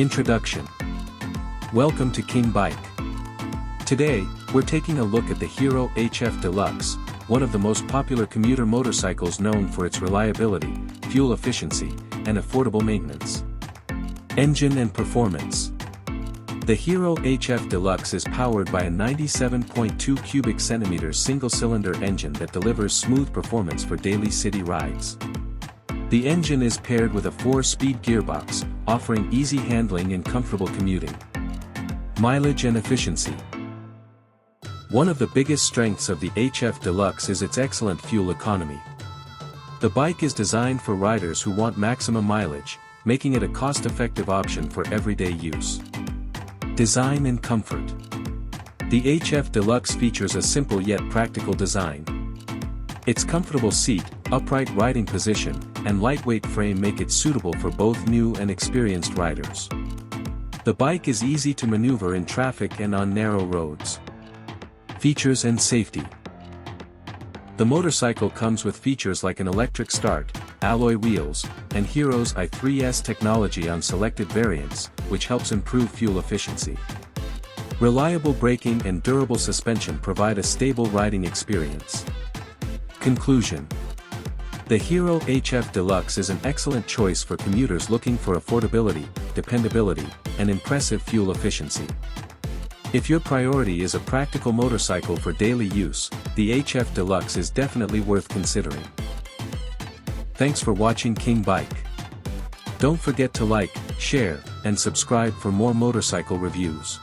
Introduction. Welcome to King Bike. Today, we're taking a look at the Hero HF Deluxe, one of the most popular commuter motorcycles known for its reliability, fuel efficiency, and affordable maintenance. Engine and performance. The Hero HF Deluxe is powered by a 97.2 cubic centimeters single-cylinder engine that delivers smooth performance for daily city rides. The engine is paired with a 4-speed gearbox, offering easy handling and comfortable commuting. Mileage and efficiency. One of the biggest strengths of the HF Deluxe is its excellent fuel economy. The bike is designed for riders who want maximum mileage, making it a cost-effective option for everyday use. Design and comfort. The HF Deluxe features a simple yet practical design. Its comfortable seat, upright riding position, and lightweight frame make it suitable for both new and experienced riders. The bike is easy to maneuver in traffic and on narrow roads. Features and safety. The motorcycle comes with features like an electric start, alloy wheels, and Hero's i3S technology on selected variants, which helps improve fuel efficiency. Reliable braking and durable suspension provide a stable riding experience. Conclusion. The Hero HF Deluxe is an excellent choice for commuters looking for affordability, dependability, and impressive fuel efficiency. If your priority is a practical motorcycle for daily use, the HF Deluxe is definitely worth considering. Thanks for watching King Bike. Don't forget to like, share, and subscribe for more motorcycle reviews.